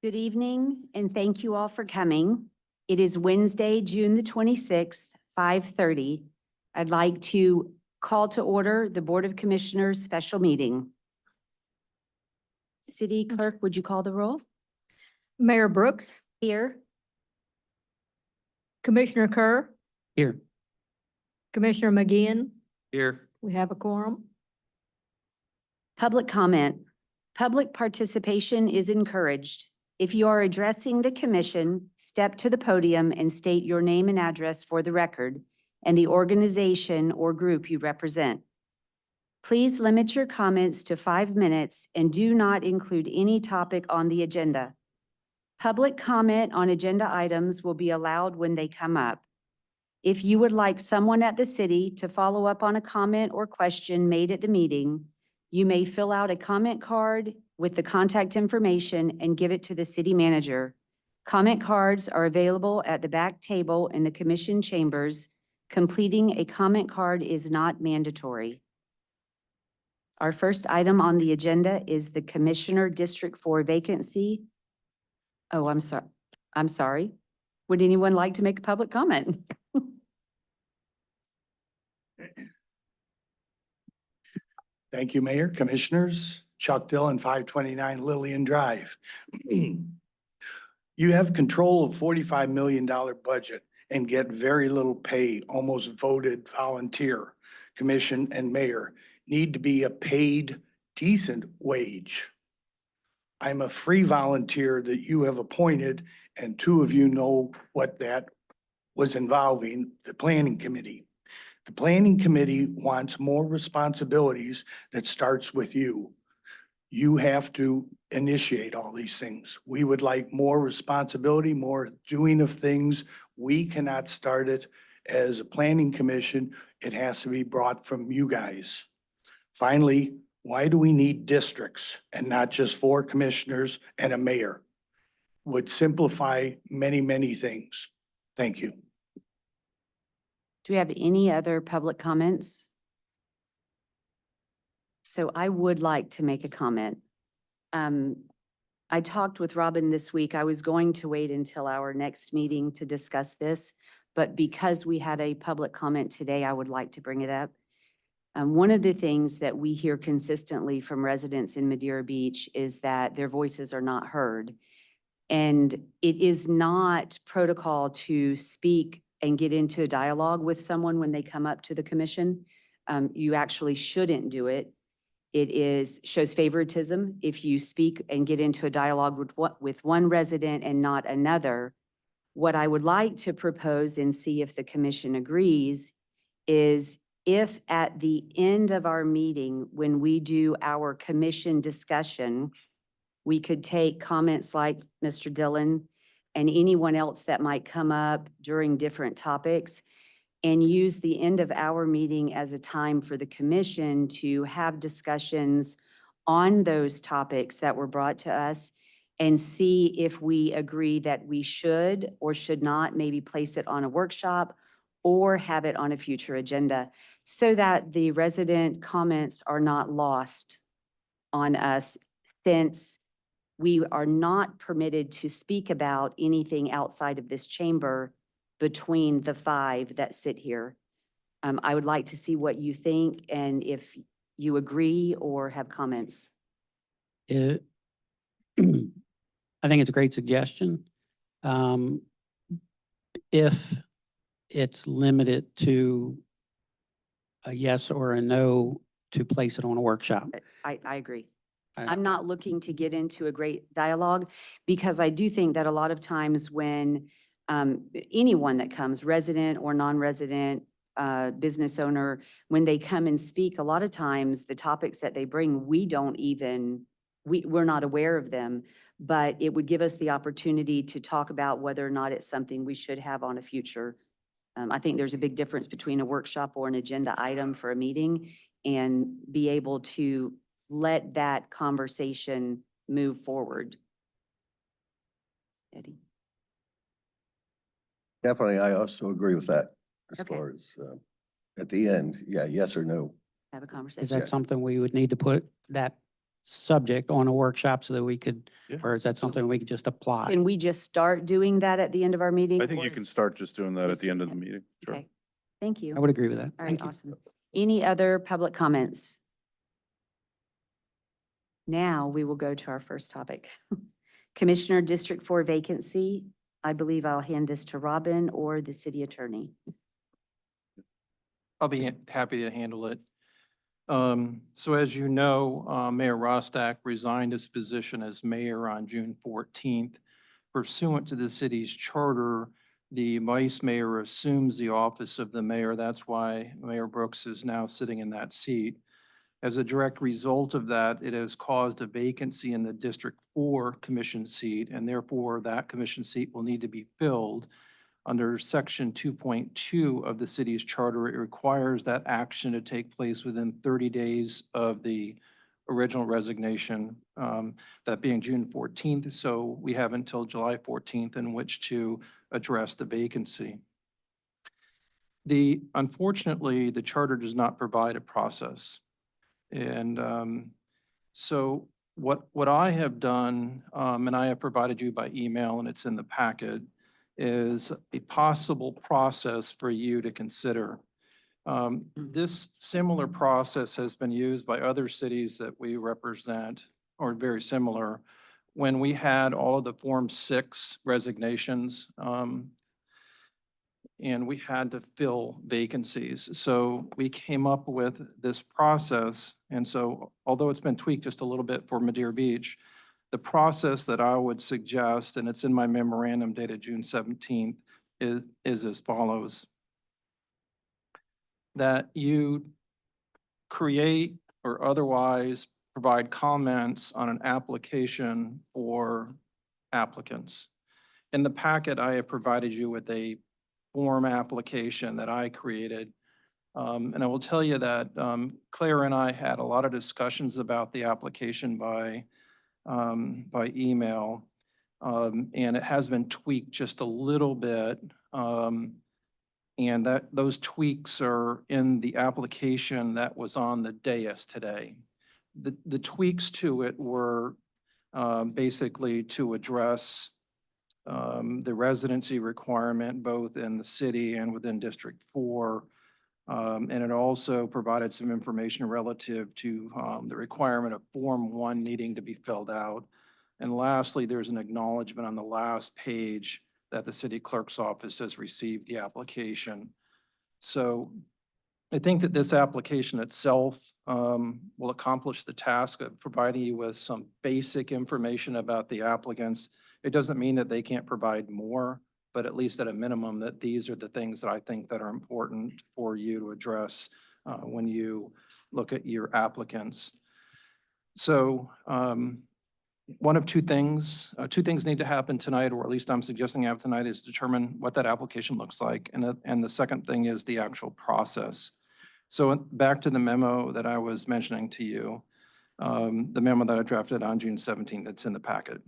Good evening, and thank you all for coming. It is Wednesday, June the 26th, 5:30. I'd like to call to order the Board of Commissioners special meeting. City Clerk, would you call the roll? Mayor Brooks, Here. Commissioner Kerr, Here. Commissioner McGeehan. Here. We have a quorum. Public comment. Public participation is encouraged. If you are addressing the commission, step to the podium and state your name and address for the record and the organization or group you represent. Please limit your comments to 5 minutes and do not include any topic on the agenda. Public comment on agenda items will be allowed when they come up. If you would like someone at the city to follow up on a comment or question made at the meeting, you may fill out a comment card with the contact information and give it to the city manager. Comment cards are available at the back table in the commission chambers. Completing a comment card is not mandatory. Our first item on the agenda is the Commissioner District 4 vacancy. Oh, I'm sorry. I'm sorry. Would anyone like to make a public comment? Thank you, Mayor, Commissioners. Chuck Dillon, 529 Lillian Drive. You have control of $45 million budget and get very little pay, almost voted volunteer. Commission and mayor need to be a paid, decent wage. I'm a free volunteer that you have appointed, and two of you know what that was involving, the planning committee. The planning committee wants more responsibilities that starts with you. You have to initiate all these things. We would like more responsibility, more doing of things. We cannot start it as a planning commission. It has to be brought from you guys. Finally, why do we need districts and not just 4 commissioners and a mayor? Would simplify many, many things. Thank you. Do we have any other public comments? So I would like to make a comment. I talked with Robin this week. I was going to wait until our next meeting to discuss this, but because we had a public comment today, I would like to bring it up. One of the things that we hear consistently from residents in Madeira Beach is that their voices are not heard. And it is not protocol to speak and get into a dialogue with someone when they come up to the commission. You actually shouldn't do it. It shows favoritism if you speak and get into a dialogue with one resident and not another. What I would like to propose and see if the commission agrees is if at the end of our meeting, when we do our commission discussion, we could take comments like Mr. Dillon and anyone else that might come up during different topics and use the end of our meeting as a time for the commission to have discussions on those topics that were brought to us and see if we agree that we should or should not maybe place it on a workshop or have it on a future agenda so that the resident comments are not lost on us, since we are not permitted to speak about anything outside of this chamber between the 5 that sit here. I would like to see what you think and if you agree or have comments. I think it's a great suggestion. If it's limited to a yes or a no to place it on a workshop. I agree. I'm not looking to get into a great dialogue because I do think that a lot of times when anyone that comes, resident or non-resident, business owner, when they come and speak, a lot of times the topics that they bring, we're not aware of them, but it would give us the opportunity to talk about whether or not it's something we should have on a future. I think there's a big difference between a workshop or an agenda item for a meeting and be able to let that conversation move forward. Eddie? Definitely, I also agree with that as Okay. far as at the end, yeah, yes or no. Have a Is conversation. that Yes. something we would need to put that subject on a workshop so that we could, Yeah. or is that something we could just apply? Can we just start doing that at the end of our meeting? I think or you can is- start just doing that at just the end of doing the it? meeting. Sure. Okay, thank you. I would agree with that. All right, Thank you. awesome. Any other public comments? Now we will go to our first topic. Commissioner District 4 vacancy. I believe I'll hand this to Robin or the city attorney. I'll be happy to handle it. So as you know, Mayor Rostack resigned his position as mayor on June 14th. Pursuant to the city's charter, the vice mayor assumes the office of the mayor. That's why Mayor Brooks is now sitting in that seat. As a direct result of that, it has caused a vacancy in the District 4 commission seat, and therefore that commission seat will need to be filled. Under section 2.2 of the city's charter, it requires that action to take place within 30 days of the original resignation, that being June 14th. So we have until July 14th in which to address the vacancy. Unfortunately, the charter does not provide a process. And so what I have done, and I have provided you by email and it's in the packet, is a possible process for you to consider. This similar process has been used by other cities that we represent, or very similar, when we had all of the Form 6 resignations, and we had to fill vacancies. So we came up with this process. And so although it's been tweaked just a little bit for Madeira Beach, the process that I would suggest, and it's in my memorandum dated June 17th, is as follows. That you create or otherwise provide comments on an application for applicants. In the packet, I have provided you with a form application that I created. And I will tell you that Claire and I had a lot of discussions about the application by email. And it has been tweaked just a little bit. And those tweaks are in the application that was on the dais today. The tweaks to it were basically to address the residency requirement both in the city and within District 4. And it also provided some information relative to the requirement of Form 1 needing to be filled out. And lastly, there's an acknowledgement on the last page that the city clerk's office has received the application. So I think that this application itself will accomplish the task of providing you with some basic information about the applicants. It doesn't mean that they can't provide more, but at least at a minimum that these are the things that I think that are important for you to address when you look at your applicants. So one of two things need to happen tonight, or at least I'm suggesting have tonight, is determine what that application looks like. And the second thing is the actual process. So back to the memo that I was mentioning to you, the memo that I drafted on June 17th, that's in the packet.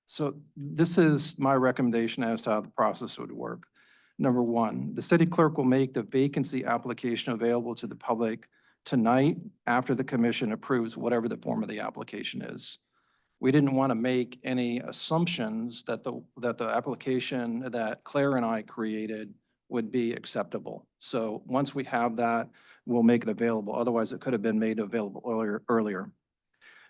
So this is my recommendation as to how the process would work. Number one, the city clerk will make the vacancy application available to the public tonight after the commission approves whatever the form of the application is. We didn't want to make any assumptions that the application that Claire and I created would be acceptable. So once we have that, we'll make it available. Otherwise, it could have been made available earlier.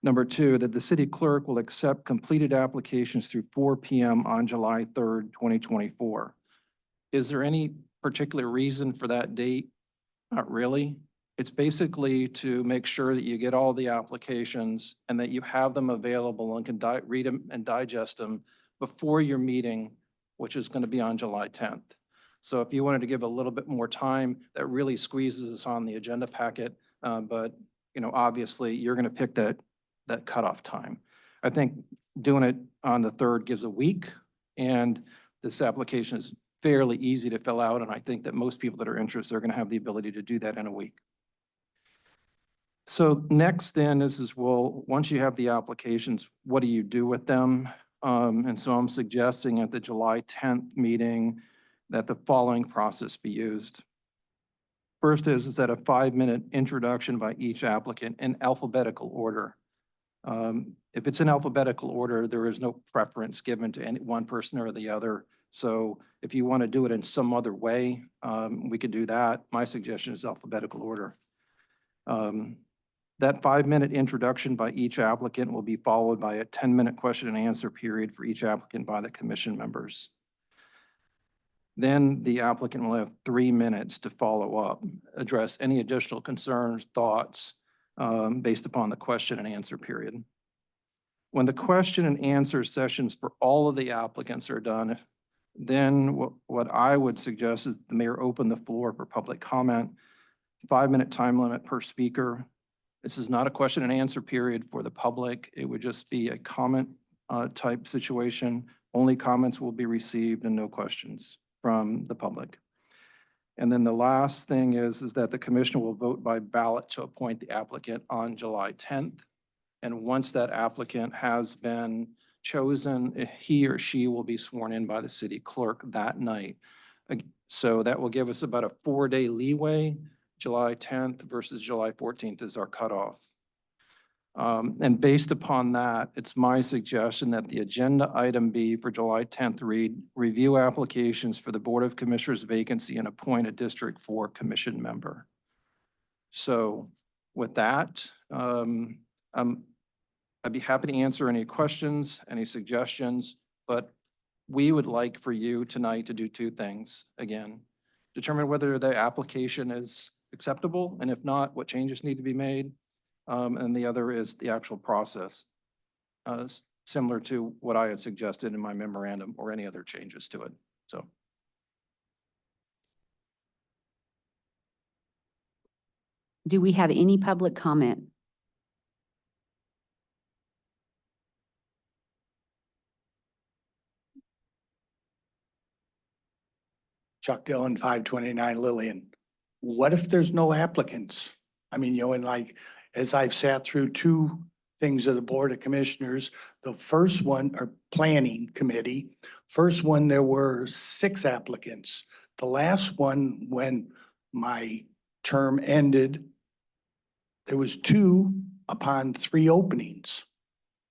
Number two, that the city clerk will accept completed applications through 4 p.m. on July 3rd, 2024. Is there any particular reason for that date? Not really. It's basically to make sure that you get all the applications and that you have them available and can read them and digest them before your meeting, which is going to be on July 10th. So if you wanted to give a little bit more time, that really squeezes us on the agenda packet. But obviously you're going to pick that cutoff time. I think doing it on the 3rd gives a week, and this application is fairly easy to fill out. And I think that most people that are interested are going to have the ability to do that in a week. So next then is well, once you have the applications, what do you do with them? And so I'm suggesting at the July 10th meeting that the following process be used. First is that a 5-minute introduction by each applicant in alphabetical order. If it's in alphabetical order, there is no preference given to any one person or the other. So if you want to do it in some other way, we could do that. My suggestion is alphabetical order. That 5-minute introduction by each applicant will be followed by a 10-minute question and answer period for each applicant by the commission members. Then the applicant will have 3 minutes to follow up, address any additional concerns, thoughts, based upon the question and answer period. When the question and answer sessions for all of the applicants are done, then what I would suggest is the mayor open the floor for public comment, 5-minute time limit per speaker. This is not a question and answer period for the public. It would just be a comment type situation. Only comments will be received and no questions from the public. And then the last thing is that the commissioner will vote by ballot to appoint the applicant on July 10th. And once that applicant has been chosen, he or she will be sworn in by the city clerk that night. So that will give us about a 4-day leeway. July 10th versus July 14th is our cutoff. And based upon that, it's my suggestion that the agenda item B for July 10th read, review applications for the Board of Commissioners vacancy and appoint a District 4 commission member. So with that, I'd be happy to answer any questions, any suggestions, but we would like for you tonight to do 2 things. Again, determine whether the application is acceptable, and if not, what changes need to be made. And the other is the actual process, similar to what I had suggested in my memorandum or any other changes to it. So. Do we have any public comment? Chuck Dillon, 529 Lillian. What if there's no applicants? I mean, and like, as I've sat through 2 things of the Board of Commissioners, the first one, or Planning Committee, first one, there were 6 applicants. The last one, when my term ended, there was 2 upon 3 openings.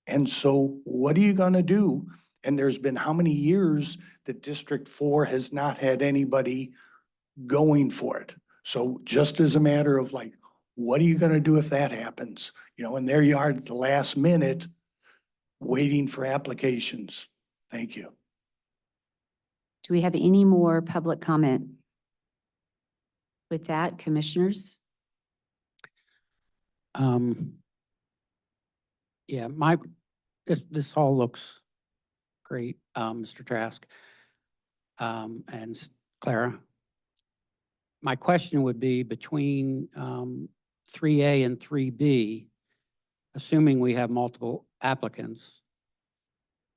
And so what are you gonna do? And there's been how many years that District 4 has not had anybody going for it? So just as a matter of like, what are you gonna do if that happens? And there you are at the last minute, waiting for applications. Thank you. Do we have any more public comment? With that, commissioners? Yeah, this all looks great, Mr. Trask, and Clara. My question would be between 3A and 3B, assuming we have multiple applicants,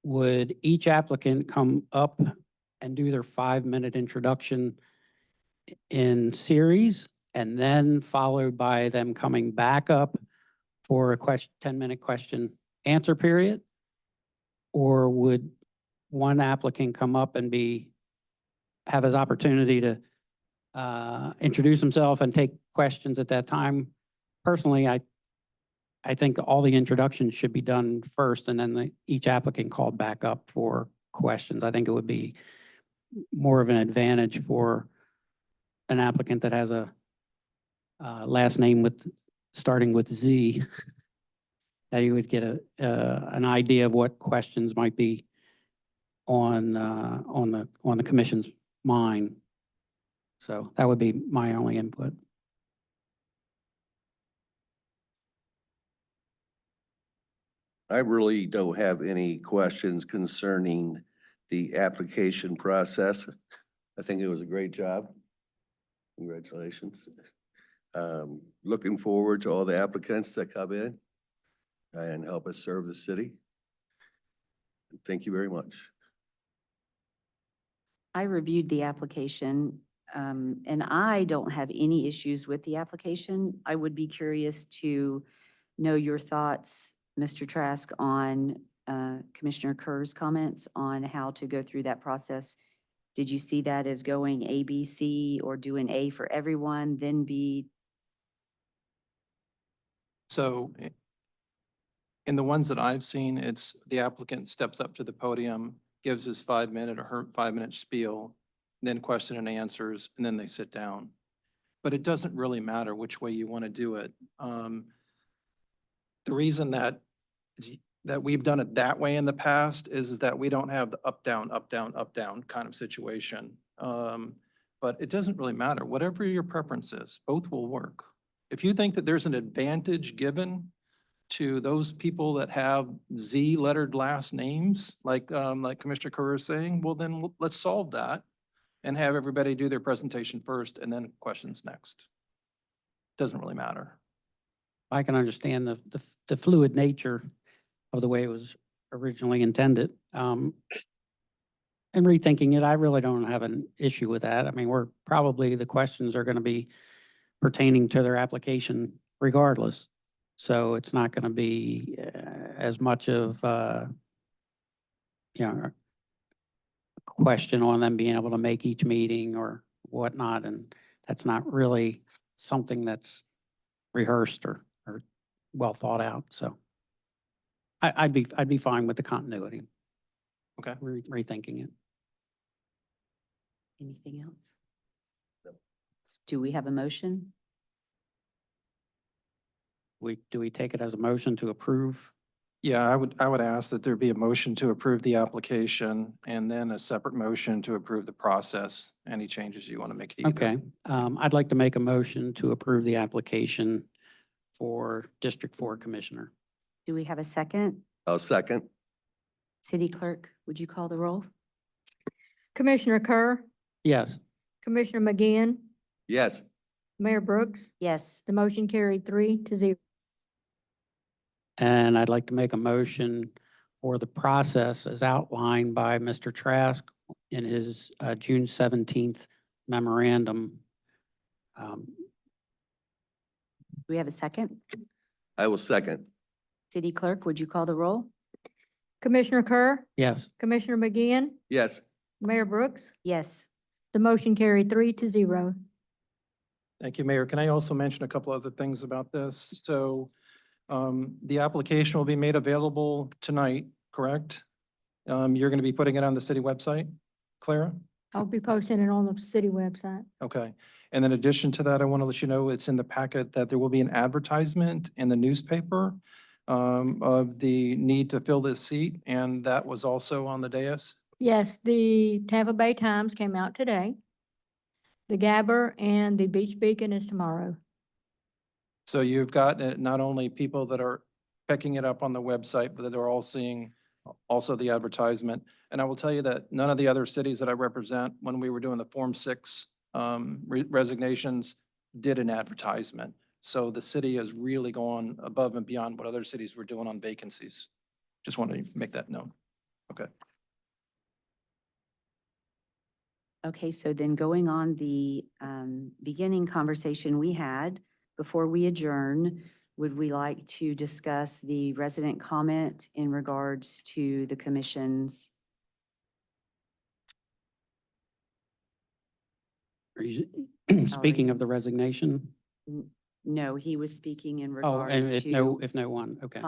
would each applicant come up and do their 5-minute introduction in series and then followed by them coming back up for a 10-minute question answer period? Or would one applicant come up and have his opportunity to introduce himself and take questions at that time? Personally, I think all the introductions should be done first and then each applicant called back up for questions. I think it would be more of an advantage for an applicant that has a last name starting with Z, that you would get an idea of what questions might be on the commission's mind. So that would be my only input. I really don't have any questions concerning the application process. I think it was a great job. Congratulations. Looking forward to all the applicants that come in and help us serve the city. Thank you very much. I reviewed the application, and I don't have any issues with the application. I would be curious to know your thoughts, Mr. Trask, on Commissioner Kerr's comments on how to go through that process. Did you see that as going A, B, C, or doing A for everyone, then B? So In the ones that I've seen, it's the applicant steps up to the podium, gives his 5-minute or her 5-minute spiel, then question and answers, and then they sit down. But it doesn't really matter which way you want to do it. The reason that we've done it that way in the past is that we don't have the up, down, up, down, up, down kind of situation. But it doesn't really matter. Whatever your preference is, both will work. If you think that there's an advantage given to those people that have Z lettered last names, like Commissioner Kerr is saying, well, then let's solve that and have everybody do their presentation first and then questions next. Doesn't really matter. I can understand the fluid nature of the way it was originally intended. And rethinking it, I really don't have an issue with that. I mean, the questions are going to be pertaining to their application regardless. So it's not going to be as much of, a question on them being able to make each meeting or whatnot. And that's not really something that's rehearsed or well thought out. So I'd be fine with the continuity, Okay. rethinking it. Anything else? No. Do we have a motion? Do we take it as a motion to approve? Yeah, I would ask that there be a motion to approve the application and then a separate motion to approve the process. Any changes you want to make to either. Okay, I'd like to make a motion to approve the application for District 4 Commissioner. Do we have a second? I'll second. City Clerk, would you call the roll? Commissioner Kerr, Yes, Commissioner McGinn, Yes. Mayor Brooks. Yes. The motion carried 3-0. and I'd like to make a motion for the process as outlined by Mr. Trask in his June 17th memorandum. Do we have a second? I will second. City Clerk, would you call the roll? Commissioner Kerr, Yes, Commissioner McGinn, Yes. Mayor Brooks. Yes. The motion carried 3-0. Thank you, Mayor. Can I also mention a couple other things about this? So the application will be made available tonight, correct? You're going to be putting it on the city website, Clara? I'll be posting it on the city website. Okay. And in addition to that, I want to let you know it's in the packet that there will be an advertisement in the newspaper of the need to fill this seat, and that was also on the dais. Yes, the Tampa Bay Times came out today. The Gabber and the Beach Beacon is tomorrow. So you've got not only people that are picking it up on the website, but that they're all seeing also the advertisement. And I will tell you that none of the other cities that I represent, when we were doing the Form 6 resignations, did an advertisement. So the city has really gone above and beyond what other cities were doing on vacancies. Just wanted to make that known. Okay. Okay, so then going on the beginning conversation we had before we adjourn, would we like to discuss the resident comment in regards to the commission's? Are you speaking of the resignation? No, he was speaking in Oh, regards and to. if no one, okay.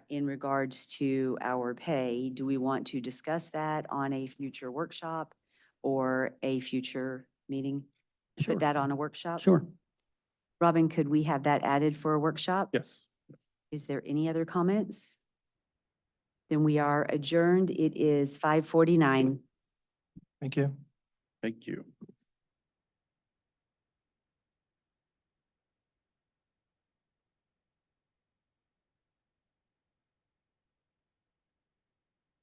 In regards to our pay, do we want to discuss that on a future workshop or a future meeting? Sure. Put that on a workshop? Sure. Robin, could we have that added for a workshop? Yes. Is there any other comments? Then we are adjourned. It is 5:49. Thank you. Thank you.